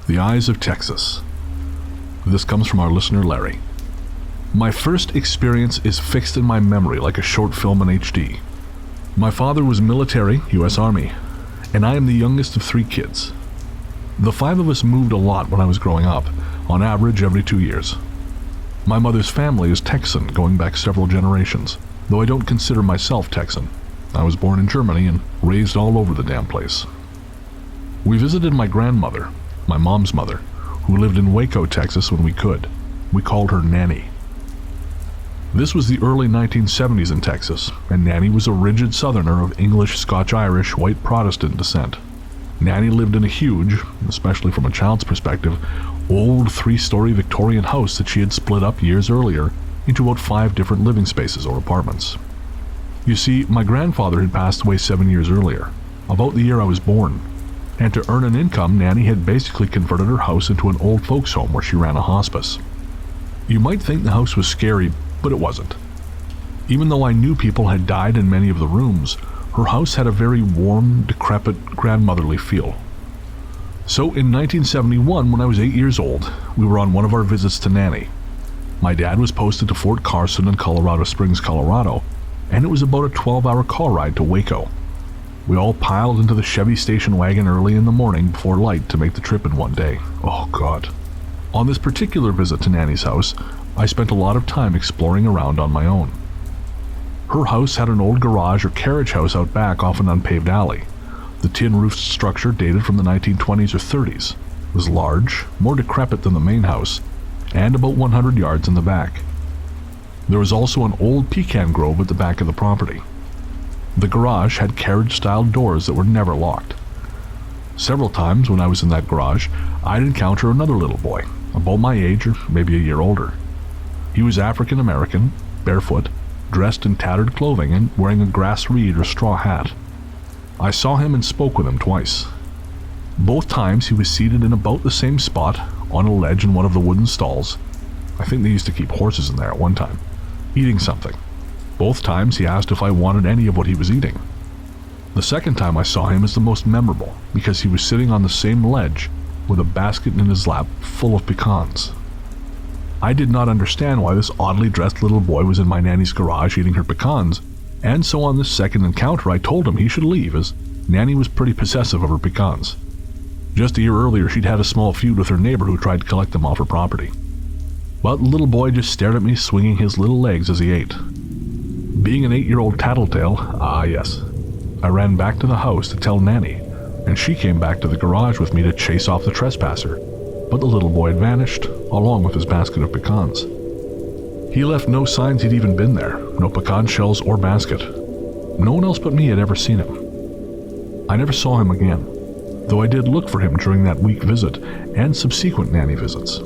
The Eyes of Texas. This comes from our listener Larry. My first experience is fixed in my memory like a short film in HD. My father was military, U.S. Army, and I am the youngest of 3 kids. The 5 of us moved a lot when I was growing up, on average every 2 years. My mother's family is Texan, going back several generations, though I don't consider myself Texan. I was born in Germany and raised all over the damn place. We visited my grandmother, my mom's mother, who lived in Waco, Texas when we could. We called her Nanny. This was the early 1970s in Texas, and Nanny was a rigid Southerner of English, Scotch-Irish, white Protestant descent. Nanny lived in a huge, especially from a child's perspective, old 3-story Victorian house that she had split up years earlier into about 5 different living spaces or apartments. You see, my grandfather had passed away 7 years earlier, about the year I was born, and to earn an income, Nanny had basically converted her house into an old folks home where she ran a hospice. You might think the house was scary, but it wasn't. Even though I knew people had died in many of the rooms, her house had a very warm, decrepit, grandmotherly feel. So in 1971, when I was 8 years old, we were on one of our visits to Nanny. My dad was posted to Fort Carson in Colorado Springs, Colorado, and it was about a 12-hour car ride to Waco. We all piled into the Chevy station wagon early in the morning before light to make the trip in one day. Oh God. On this particular visit to Nanny's house, I spent a lot of time exploring around on my own. Her house had an old garage or carriage house out back off an unpaved alley. The tin-roofed structure dated from the 1920s or 30s. It was large, more decrepit than the main house, and about 100 yards in the back. There was also an old pecan grove at the back of the property. The garage had carriage-style doors that were never locked. Several times when I was in that garage, I'd encounter another little boy, about my age or maybe a year older. He was African American, barefoot, dressed in tattered clothing and wearing a grass reed or straw hat. I saw him and spoke with him twice. Both times he was seated in about the same spot, on a ledge in one of the wooden stalls. I think they used to keep horses in there at one time, eating something. Both times he asked if I wanted any of what he was eating. The second time I saw him is the most memorable because he was sitting on the same ledge with a basket in his lap full of pecans. I did not understand why this oddly dressed little boy was in my nanny's garage eating her pecans, and so on this second encounter I told him he should leave as Nanny was pretty possessive of her pecans. Just a year earlier she'd had a small feud with her neighbor who tried to collect them off her property. But the little boy just stared at me swinging his little legs as he ate. Being an 8-year-old tattletale, yes, I ran back to the house to tell Nanny, and she came back to the garage with me to chase off the trespasser, but the little boy had vanished, along with his basket of pecans. He left no signs he'd even been there, no pecan shells or basket. No one else but me had ever seen him. I never saw him again, though I did look for him during that week visit and subsequent Nanny visits.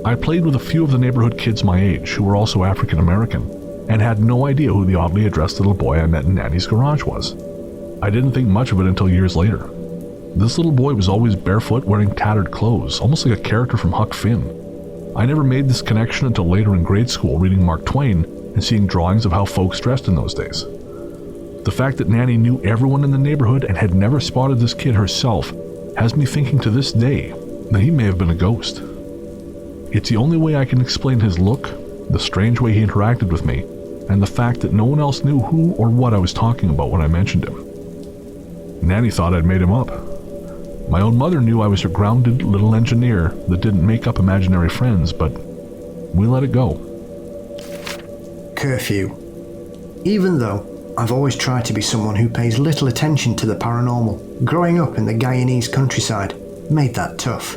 I played with a few of the neighborhood kids my age who were also African American, and had no idea who the oddly addressed little boy I met in Nanny's garage was. I didn't think much of it until years later. This little boy was always barefoot, wearing tattered clothes, almost like a character from Huck Finn. I never made this connection until later in grade school reading Mark Twain and seeing drawings of how folks dressed in those days. The fact that Nanny knew everyone in the neighborhood and had never spotted this kid herself has me thinking to this day that he may have been a ghost. It's the only way I can explain his look, the strange way he interacted with me, and the fact that no one else knew who or what I was talking about when I mentioned him. Nanny thought I'd made him up. My own mother knew I was her grounded little engineer that didn't make up imaginary friends, but we let it go. Curfew. Even though I've always tried to be someone who pays little attention to the paranormal, growing up in the Guyanese countryside made that tough.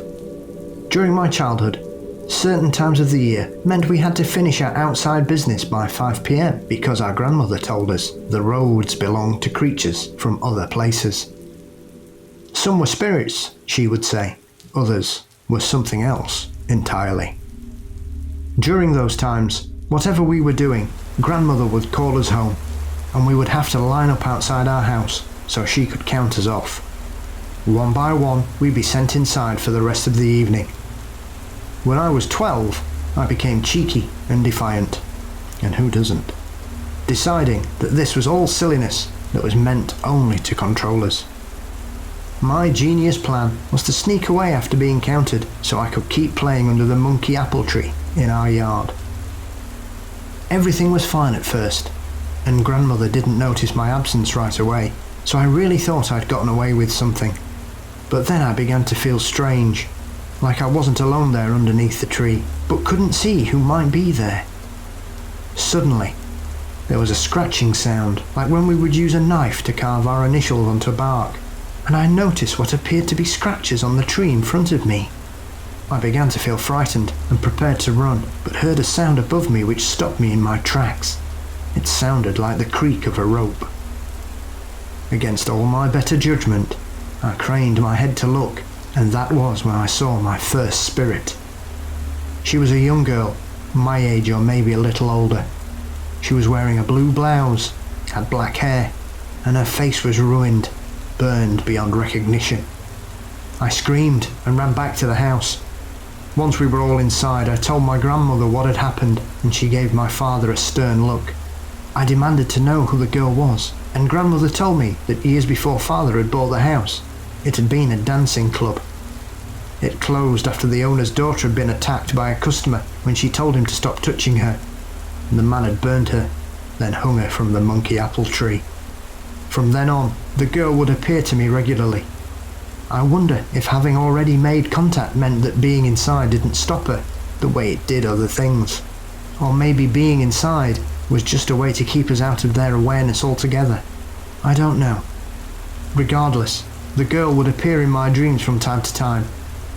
During my childhood, certain times of the year meant we had to finish our outside business by 5 p.m. because our grandmother told us the roads belonged to creatures from other places. Some were spirits, she would say, others were something else entirely. During those times, whatever we were doing, grandmother would call us home, and we would have to line up outside our house so she could count us off. One by one, we'd be sent inside for the rest of the evening. When I was 12, I became cheeky and defiant, and who doesn't? Deciding that this was all silliness that was meant only to control us. My genius plan was to sneak away after being counted so I could keep playing under the monkey apple tree in our yard. Everything was fine at first, and grandmother didn't notice my absence right away, so I really thought I'd gotten away with something. But then I began to feel strange, like I wasn't alone there underneath the tree, but couldn't see who might be there. Suddenly, there was a scratching sound, like when we would use a knife to carve our initials onto bark, and I noticed what appeared to be scratches on the tree in front of me. I began to feel frightened and prepared to run, but heard a sound above me which stopped me in my tracks. It sounded like the creak of a rope. Against all my better judgment, I craned my head to look, and that was when I saw my first spirit. She was a young girl, my age or maybe a little older. She was wearing a blue blouse, had black hair, and her face was ruined, burned beyond recognition. I screamed and ran back to the house. Once we were all inside, I told my grandmother what had happened, and she gave my father a stern look. I demanded to know who the girl was, and grandmother told me that years before father had bought the house, it had been a dancing club. It closed after the owner's daughter had been attacked by a customer when she told him to stop touching her, and the man had burned her, then hung her from the monkey apple tree. From then on, the girl would appear to me regularly. I wonder if having already made contact meant that being inside didn't stop her, the way it did other things. Or maybe being inside was just a way to keep us out of their awareness altogether. I don't know. Regardless, the girl would appear in my dreams from time to time,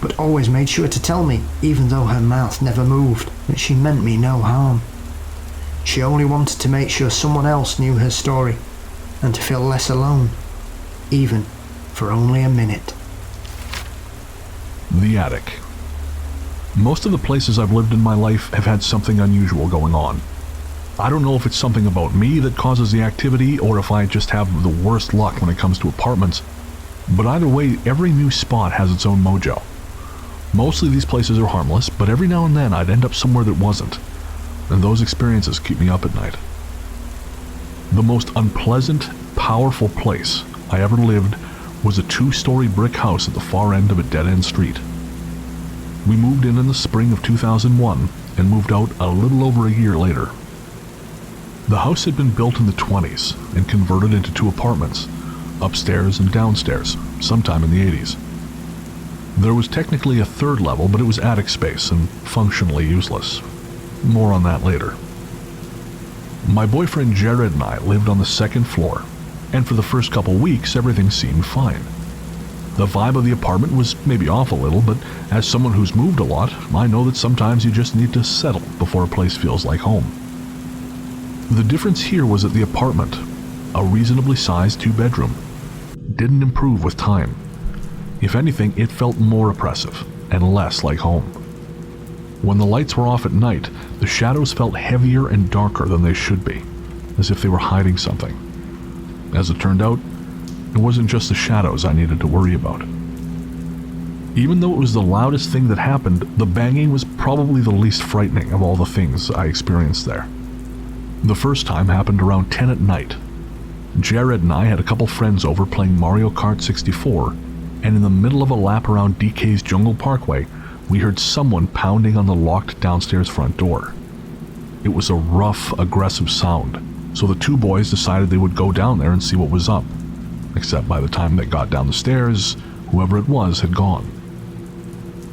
but always made sure to tell me, even though her mouth never moved, that she meant me no harm. She only wanted to make sure someone else knew her story, and to feel less alone, even for only a minute. The attic. Most of the places I've lived in my life have had something unusual going on. I don't know if it's something about me that causes the activity or if I just have the worst luck when it comes to apartments, but either way, every new spot has its own mojo. Mostly these places are harmless, but every now and then I'd end up somewhere that wasn't, and those experiences keep me up at night. The most unpleasant, powerful place I ever lived was a 2-story brick house at the far end of a dead-end street. We moved in the spring of 2001 and moved out a little over a year later. The house had been built in the 20s and converted into 2 apartments, upstairs and downstairs, sometime in the 80s. There was technically a 3rd level, but it was attic space and functionally useless. More on that later. My boyfriend Jared and I lived on the 2nd floor, and for the first couple weeks everything seemed fine. The vibe of the apartment was maybe off a little, but as someone who's moved a lot, I know that sometimes you just need to settle before a place feels like home. The difference here was that the apartment, a reasonably sized 2-bedroom, didn't improve with time. If anything, it felt more oppressive and less like home. When the lights were off at night, the shadows felt heavier and darker than they should be, as if they were hiding something. As it turned out, it wasn't just the shadows I needed to worry about. Even though it was the loudest thing that happened, the banging was probably the least frightening of all the things I experienced there. The first time happened around 10 at night. Jared and I had a couple friends over playing Mario Kart 64, and in the middle of a lap around DK's Jungle Parkway, we heard someone pounding on the locked downstairs front door. It was a rough, aggressive sound, so the 2 boys decided they would go down there and see what was up. Except by the time they got down the stairs, whoever it was had gone.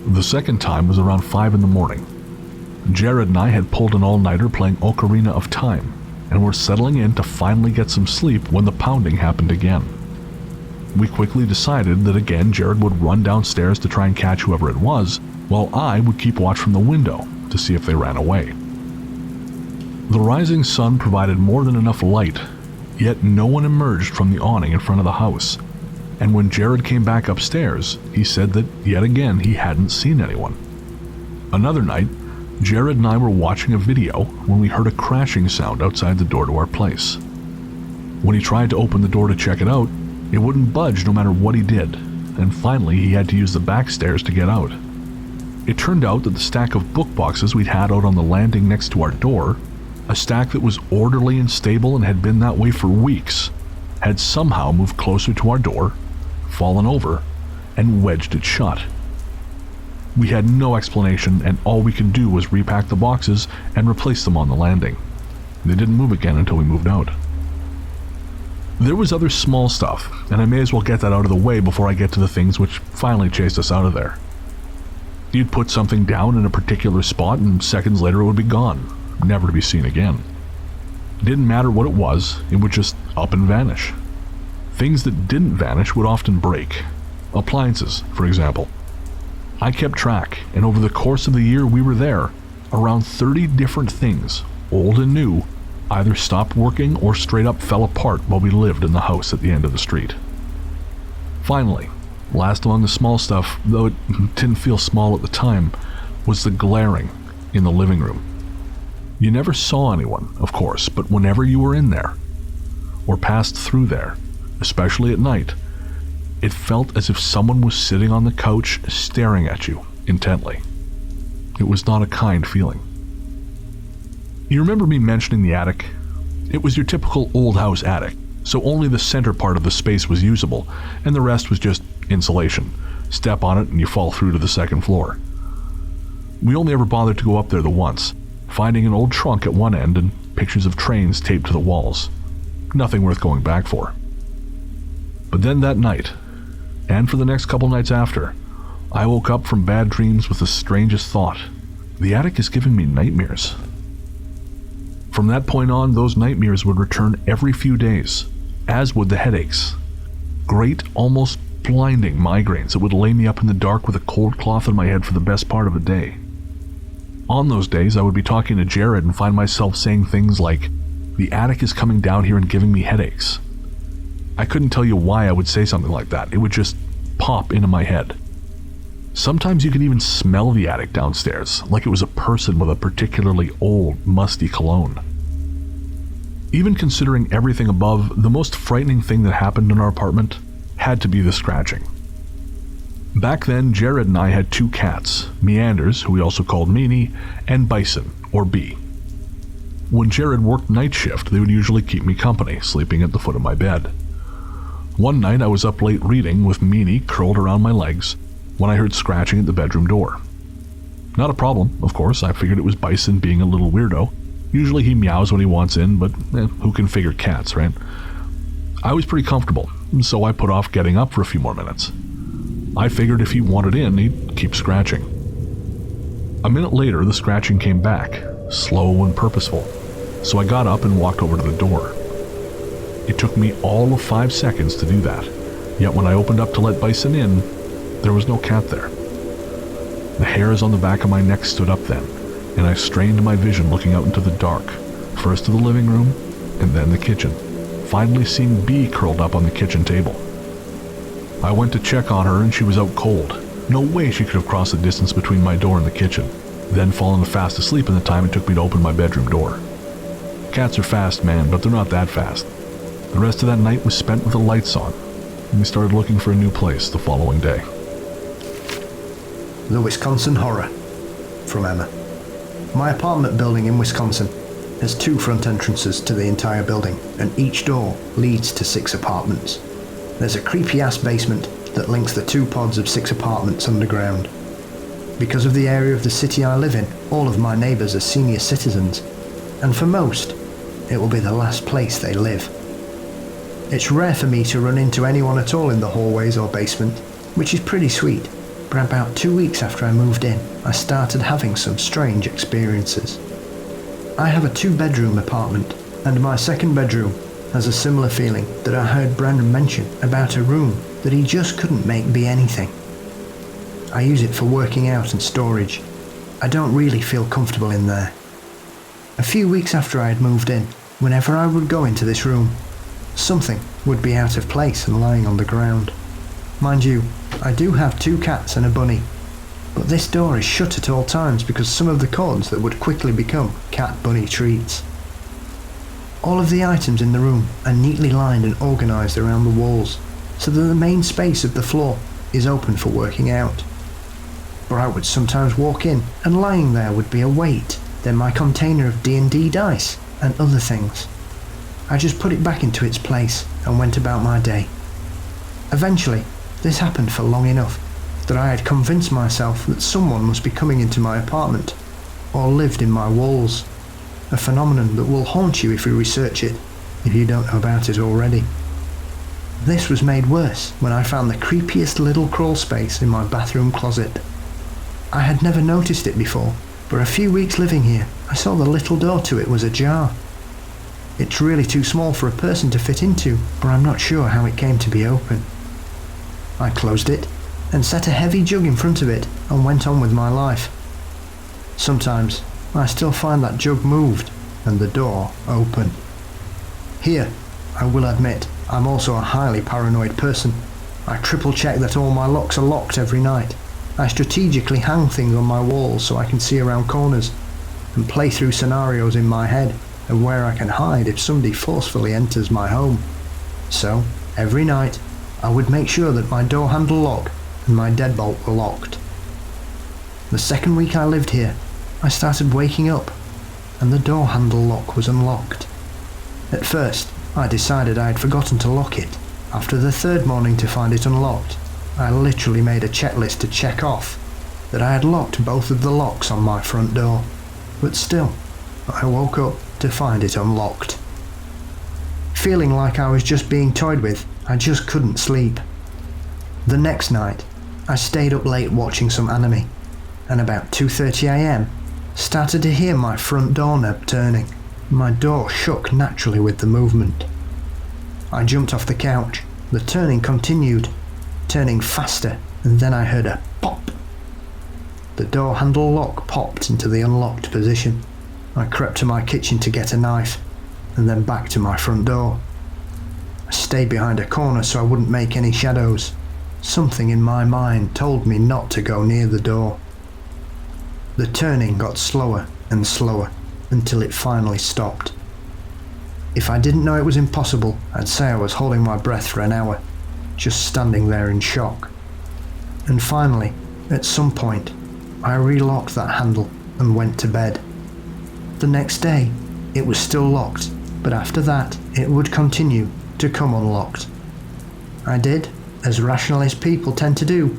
The second time was around 5 in the morning. Jared and I had pulled an all-nighter playing Ocarina of Time, and were settling in to finally get some sleep when the pounding happened again. We quickly decided that again Jared would run downstairs to try and catch whoever it was, while I would keep watch from the window to see if they ran away. The rising sun provided more than enough light, yet no one emerged from the awning in front of the house, and when Jared came back upstairs, he said that yet again he hadn't seen anyone. Another night, Jared and I were watching a video when we heard a crashing sound outside the door to our place. When he tried to open the door to check it out, it wouldn't budge no matter what he did, and finally he had to use the back stairs to get out. It turned out that the stack of book boxes we'd had out on the landing next to our door, a stack that was orderly and stable and had been that way for weeks, had somehow moved closer to our door, fallen over, and wedged it shut. We had no explanation, and all we could do was repack the boxes and replace them on the landing. They didn't move again until we moved out. There was other small stuff, and I may as well get that out of the way before I get to the things which finally chased us out of there. You'd put something down in a particular spot, and seconds later it would be gone, never to be seen again. It didn't matter what it was, it would just up and vanish. Things that didn't vanish would often break. Appliances, for example. I kept track, and over the course of the year we were there, around 30 different things, old and new, either stopped working or straight up fell apart while we lived in the house at the end of the street. Finally, last among the small stuff, though it didn't feel small at the time, was the glaring in the living room. You never saw anyone, of course, but whenever you were in there, or passed through there, especially at night, it felt as if someone was sitting on the couch staring at you intently. It was not a kind feeling. You remember me mentioning the attic? It was your typical old house attic, so only the center part of the space was usable, and the rest was just insulation. Step on it and you fall through to the second floor. We only ever bothered to go up there the once, finding an old trunk at one end and pictures of trains taped to the walls. Nothing worth going back for. But then that night, and for the next couple nights after, I woke up from bad dreams with the strangest thought. The attic is giving me nightmares. From that point on, those nightmares would return every few days, as would the headaches. Great, almost blinding migraines that would lay me up in the dark with a cold cloth on my head for the best part of a day. On those days, I would be talking to Jared and find myself saying things like, "The attic is coming down here and giving me headaches." I couldn't tell you why I would say something like that. It would just pop into my head. Sometimes you could even smell the attic downstairs, like it was a person with a particularly old, musty cologne. Even considering everything above, the most frightening thing that happened in our apartment had to be the scratching. Back then, Jared and I had 2 cats, Meanders, who we also called Meanie, and Bison, or B. When Jared worked night shift, they would usually keep me company, sleeping at the foot of my bed. One night I was up late reading with Meanie curled around my legs when I heard scratching at the bedroom door. Not a problem, of course. I figured it was Bison being a little weirdo. Usually he meows when he wants in, but who can figure cats, right? I was pretty comfortable, so I put off getting up for a few more minutes. I figured if he wanted in, he'd keep scratching. A minute later, the scratching came back, slow and purposeful, so I got up and walked over to the door. It took me all of 5 seconds to do that, yet when I opened up to let Bison in, there was no cat there. The hairs on the back of my neck stood up then, and I strained my vision looking out into the dark, first to the living room, and then the kitchen, finally seeing B curled up on the kitchen table. I went to check on her and she was out cold. No way she could have crossed the distance between my door and the kitchen, then fallen fast asleep in the time it took me to open my bedroom door. Cats are fast, man, but they're not that fast. The rest of that night was spent with the lights on, and we started looking for a new place the following day. The Wisconsin Horror, from Emma. My apartment building in Wisconsin has 2 front entrances to the entire building, and each door leads to 6 apartments. There's a creepy-ass basement that links the 2 pods of 6 apartments underground. Because of the area of the city I live in, all of my neighbours are senior citizens, and for most, it will be the last place they live. It's rare for me to run into anyone at all in the hallways or basement, which is pretty sweet, but about 2 weeks after I moved in, I started having some strange experiences. I have a 2-bedroom apartment, and my second bedroom has a similar feeling that I heard Brandon mention about a room that he just couldn't make be anything. I use it for working out and storage. I don't really feel comfortable in there. A few weeks after I had moved in, whenever I would go into this room, something would be out of place and lying on the ground. Mind you, I do have 2 cats and a bunny, but this door is shut at all times because some of the cords that would quickly become cat-bunny treats. All of the items in the room are neatly lined and organised around the walls, so that the main space of the floor is open for working out. But I would sometimes walk in, and lying there would be a weight, then my container of D&D dice, and other things. I just put it back into its place and went about my day. Eventually, This happened for long enough that I had convinced myself that someone must be coming into my apartment, or lived in my walls, a phenomenon that will haunt you if you research it, if you don't know about it already. This was made worse when I found the creepiest little crawl space in my bathroom closet. I had never noticed it before, but a few weeks living here, I saw the little door to it was ajar. It's really too small for a person to fit into, but I'm not sure how it came to be open. I closed it and set a heavy jug in front of it and went on with my life. Sometimes I still find that jug moved and the door open. Here, I will admit, I'm also a highly paranoid person. I triple check that all my locks are locked every night. I strategically hang things on my walls so I can see around corners and play through scenarios in my head of where I can hide if somebody forcefully enters my home. So, every night, I would make sure that my door handle lock and my deadbolt were locked. The second week I lived here, I started waking up and the door handle lock was unlocked. At first, I decided I had forgotten to lock it. After the third morning to find it unlocked, I literally made a checklist to check off that I had locked both of the locks on my front door. But still, I woke up to find it unlocked. Feeling like I was just being toyed with, I just couldn't sleep. The next night, I stayed up late watching some anime, and about 2:30 AM, started to hear my front doorknob turning. My door shook naturally with the movement. I jumped off the couch. The turning continued, turning faster, and then I heard a pop. The door handle lock popped into the unlocked position. I crept to my kitchen to get a knife, and then back to my front door. I stayed behind a corner so I wouldn't make any shadows. Something in my mind told me not to go near the door. The turning got slower and slower until it finally stopped. If I didn't know it was impossible, I'd say I was holding my breath for an hour, just standing there in shock. And finally, at some point, I relocked that handle and went to bed. The next day, it was still locked, but after that, it would continue to come unlocked. I did, as rationalist people tend to do,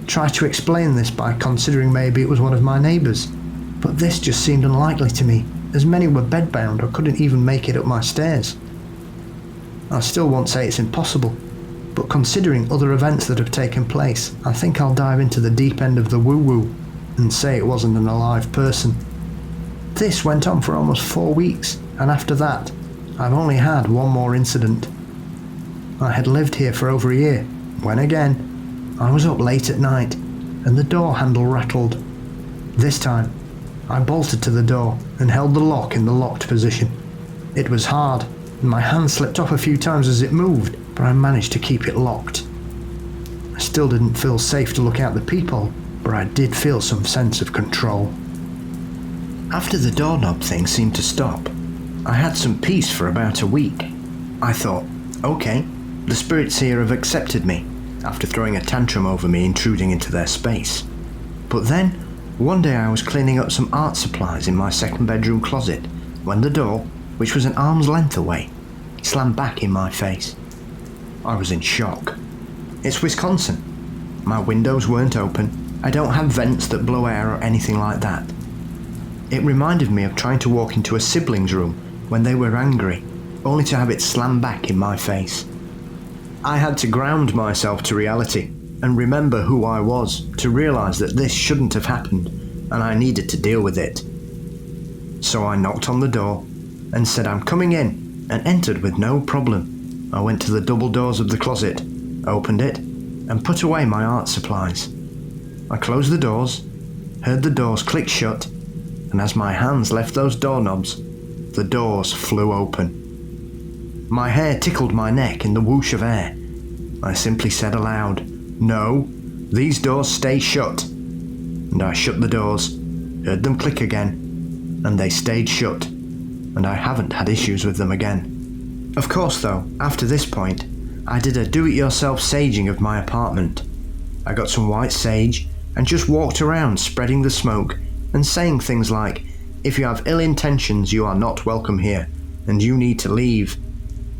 try to explain this by considering maybe it was one of my neighbours, but this just seemed unlikely to me, as many were bedbound or couldn't even make it up my stairs. I still won't say it's impossible, but considering other events that have taken place, I think I'll dive into the deep end of the woo-woo and say it wasn't an alive person. This went on for almost 4 weeks, and after that, I've only had one more incident. I had lived here for over a year, when again, I was up late at night, and the door handle rattled. This time, I bolted to the door and held the lock in the locked position. It was hard, and my hand slipped off a few times as it moved, but I managed to keep it locked. I still didn't feel safe to look out the peephole, but I did feel some sense of control. After the doorknob thing seemed to stop, I had some peace for about a week. I thought, okay, the spirits here have accepted me, after throwing a tantrum over me intruding into their space. But then, one day I was cleaning up some art supplies in my second bedroom closet when the door, which was an arm's length away, slammed back in my face. I was in shock. It's Wisconsin. My windows weren't open. I don't have vents that blow air or anything like that. It reminded me of trying to walk into a sibling's room when they were angry, only to have it slammed back in my face. I had to ground myself to reality and remember who I was to realise that this shouldn't have happened and I needed to deal with it. So I knocked on the door and said I'm coming in, and entered with no problem. I went to the double doors of the closet, opened it, and put away my art supplies. I closed the doors, heard the doors click shut, and as my hands left those doorknobs, the doors flew open. My hair tickled my neck in the whoosh of air. I simply said aloud, "No, these doors stay shut." And I shut the doors, heard them click again, and they stayed shut, and I haven't had issues with them again. Of course though, after this point, I did a do-it-yourself saging of my apartment. I got some white sage and just walked around spreading the smoke and saying things like, "If you have ill intentions, you are not welcome here, and you need to leave.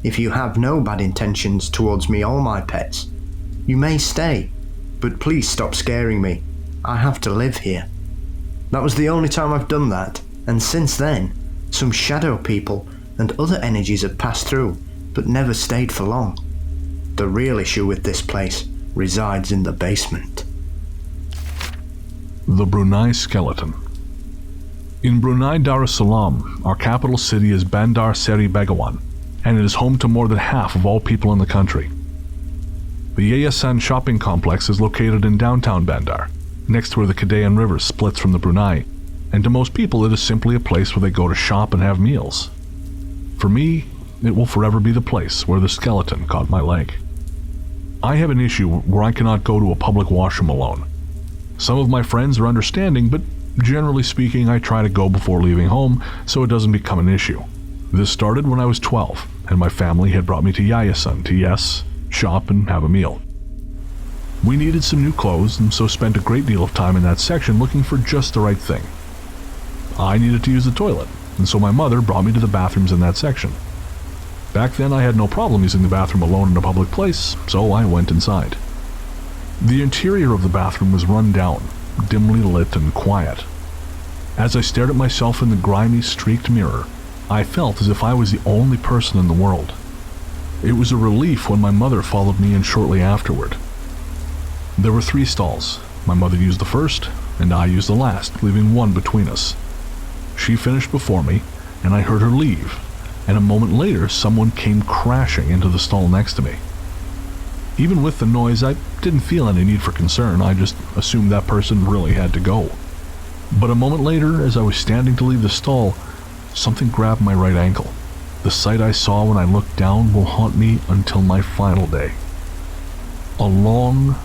If you have no bad intentions towards me or my pets, You may stay, but please stop scaring me. I have to live here." That was the only time I've done that, and since then, some shadow people and other energies have passed through, but never stayed for long. The real issue with this place resides in the basement. The Brunei Skeleton. In Brunei Darussalam, our capital city is Bandar Seri Begawan, and it is home to more than half of all people in the country. The Yayasan shopping complex is located in downtown Bandar, next to where the Kedayan River splits from the Brunei, and to most people it is simply a place where they go to shop and have meals. For me, it will forever be the place where the skeleton caught my leg. I have an issue where I cannot go to a public washroom alone. Some of my friends are understanding, but generally speaking, I try to go before leaving home so it doesn't become an issue. This started when I was 12, and my family had brought me to Yayasan to, yes, shop and have a meal. We needed some new clothes, and so spent a great deal of time in that section looking for just the right thing. I needed to use the toilet, and so my mother brought me to the bathrooms in that section. Back then I had no problem using the bathroom alone in a public place, so I went inside. The interior of the bathroom was run down, dimly lit and quiet. As I stared at myself in the grimy, streaked mirror, I felt as if I was the only person in the world. It was a relief when my mother followed me in shortly afterward. There were 3 stalls. My mother used the first, and I used the last, leaving one between us. She finished before me, and I heard her leave, and a moment later someone came crashing into the stall next to me. Even with the noise, I didn't feel any need for concern. I just assumed that person really had to go. But a moment later, as I was standing to leave the stall, something grabbed my right ankle. The sight I saw when I looked down will haunt me until my final day. A long,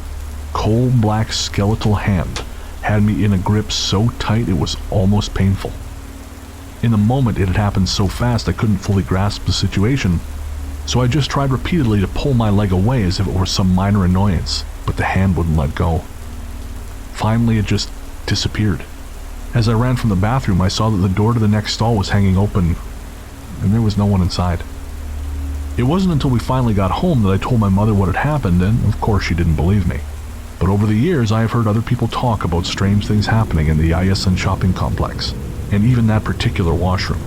coal-black skeletal hand had me in a grip so tight it was almost painful. In the moment, it had happened so fast I couldn't fully grasp the situation, so I just tried repeatedly to pull my leg away as if it were some minor annoyance, but the hand wouldn't let go. Finally, it just disappeared. As I ran from the bathroom, I saw that the door to the next stall was hanging open, and there was no one inside. It wasn't until we finally got home that I told my mother what had happened, and of course she didn't believe me. But over the years, I have heard other people talk about strange things happening in the Yayasan shopping complex, and even that particular washroom.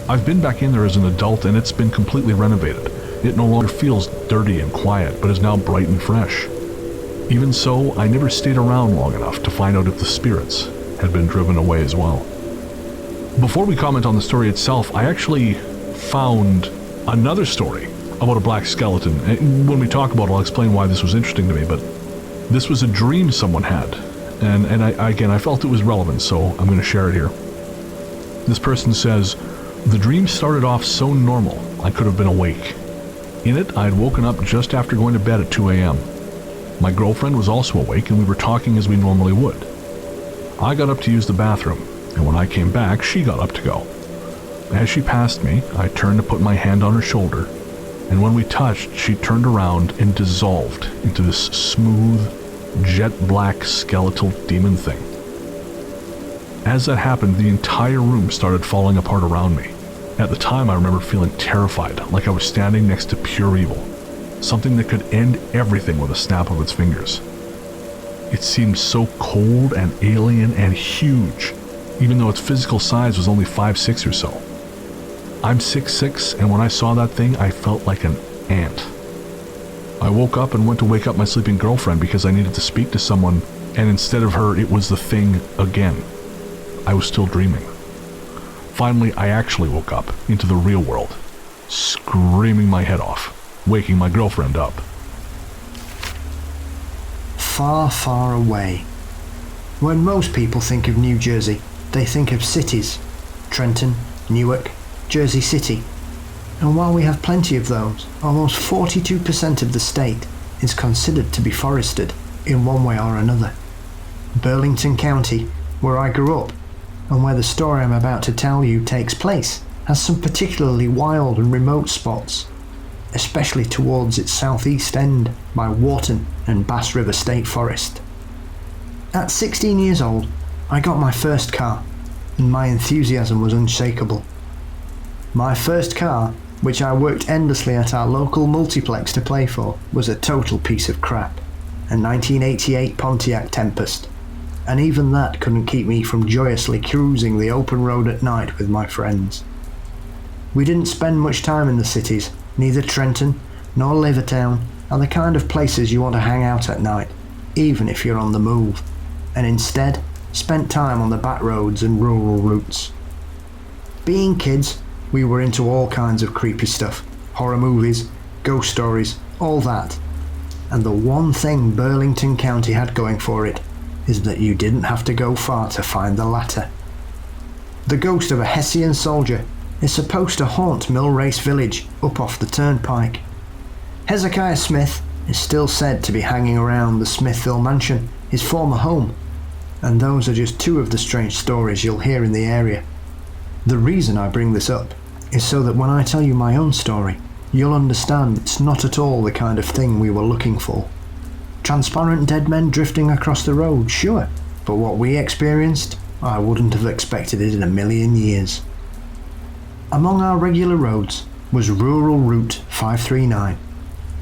I've been back in there as an adult, and it's been completely renovated. It no longer feels dirty and quiet, but is now bright and fresh. Even so, I never stayed around long enough to find out if the spirits had been driven away as well. Before we comment on the story itself, I actually found another story about a black skeleton. And when we talk about it, I'll explain why this was interesting to me, but this was a dream someone had, and I felt it was relevant, so I'm going to share it here. This person says, "The dream started off so normal, I could have been awake. In it, I had woken up just after going to bed at 2 a.m. My girlfriend was also awake, and we were talking as we normally would. I got up to use the bathroom, and when I came back, she got up to go. As she passed me, I turned to put my hand on her shoulder, and when we touched, she turned around and dissolved into this smooth, jet-black skeletal demon thing. As that happened, the entire room started falling apart around me. At the time, I remember feeling terrified, like I was standing next to pure evil, something that could end everything with a snap of its fingers. It seemed so cold and alien and huge, even though its physical size was only 5'6" or so. I'm 6'6", and when I saw that thing, I felt like an ant. I woke up and went to wake up my sleeping girlfriend because I needed to speak to someone, and instead of her, it was the thing again. I was still dreaming. Finally, I actually woke up into the real world, screaming my head off, waking my girlfriend up. Far, far away. When most people think of New Jersey, they think of cities: Trenton, Newark, Jersey City. And while we have plenty of those, almost 42% of the state is considered to be forested in one way or another. Burlington County, where I grew up, and where the story I'm about to tell you takes place, has some particularly wild and remote spots, especially towards its southeast end by Wharton and Bass River State Forest. At 16 years old, I got my first car, and my enthusiasm was unshakable. My first car which I worked endlessly at our local multiplex to play for, was a total piece of crap. A 1988 Pontiac Tempest. And even that couldn't keep me from joyously cruising the open road at night with my friends. We didn't spend much time in the cities. Neither Trenton nor Livertown are the kind of places you want to hang out at night, even if you're on the move, and instead spent time on the back roads and rural routes. Being kids, we were into all kinds of creepy stuff, horror movies, ghost stories, all that. And the one thing Burlington County had going for it is that you didn't have to go far to find the latter. The ghost of a Hessian soldier is supposed to haunt Mill Race Village up off the turnpike. Hezekiah Smith is still said to be hanging around the Smithville mansion, his former home, and those are just two of the strange stories you'll hear in the area. The reason I bring this up is so that when I tell you my own story, you'll understand it's not at all the kind of thing we were looking for. Transparent dead men drifting across the road, sure, but what we experienced, I wouldn't have expected it in a million years. Among our regular roads was Rural Route 539,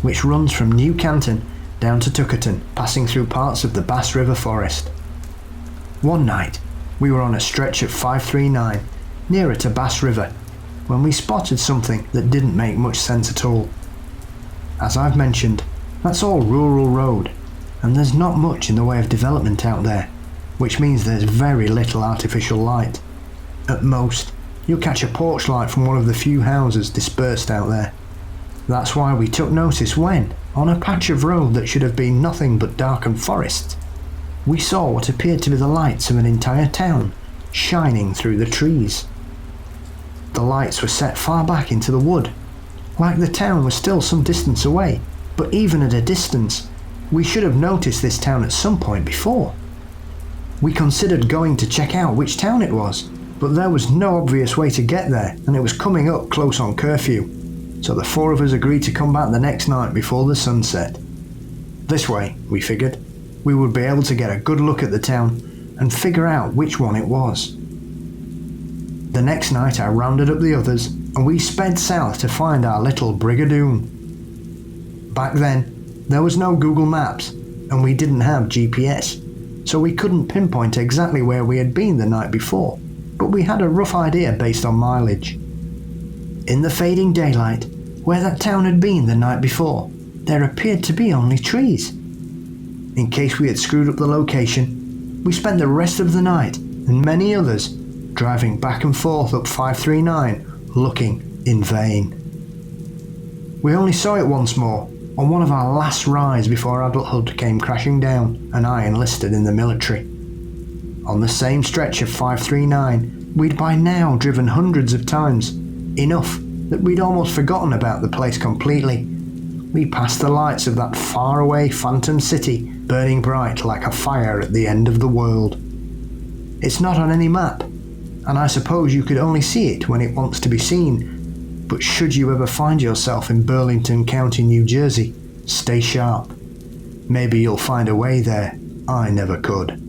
which runs from New Canton down to Tuckerton, passing through parts of the Bass River Forest. One night, we were on a stretch of 539 nearer to Bass River when we spotted something that didn't make much sense at all. As I've mentioned, that's all rural road, and there's not much in the way of development out there, which means there's very little artificial light. At most, you'll catch a porch light from one of the few houses dispersed out there. That's why we took notice when, on a patch of road that should have been nothing but darkened forest, we saw what appeared to be the lights of an entire town shining through the trees. The lights were set far back into the wood, like the town was still some distance away, but even at a distance, we should have noticed this town at some point before. We considered going to check out which town it was, but there was no obvious way to get there, and it was coming up close on curfew, so the four of us agreed to come back the next night before the sun set. This way, we figured, we would be able to get a good look at the town and figure out which one it was. The next night I rounded up the others and we sped south to find our little Brigadoon. Back then, there was no Google Maps and we didn't have GPS, so we couldn't pinpoint exactly where we had been the night before, but we had a rough idea based on mileage. In the fading daylight, where that town had been the night before, there appeared to be only trees. In case we had screwed up the location, we spent the rest of the night, and many others, driving back and forth up 539, looking in vain. We only saw it once more, on one of our last rides before adulthood came crashing down and I enlisted in the military. On the same stretch of 539, we'd by now driven hundreds of times, enough that we'd almost forgotten about the place completely. We passed the lights of that faraway phantom city burning bright like a fire at the end of the world. It's not on any map, and I suppose you could only see it when it wants to be seen, but should you ever find yourself in Burlington County, New Jersey, stay sharp. Maybe you'll find a way there I never could.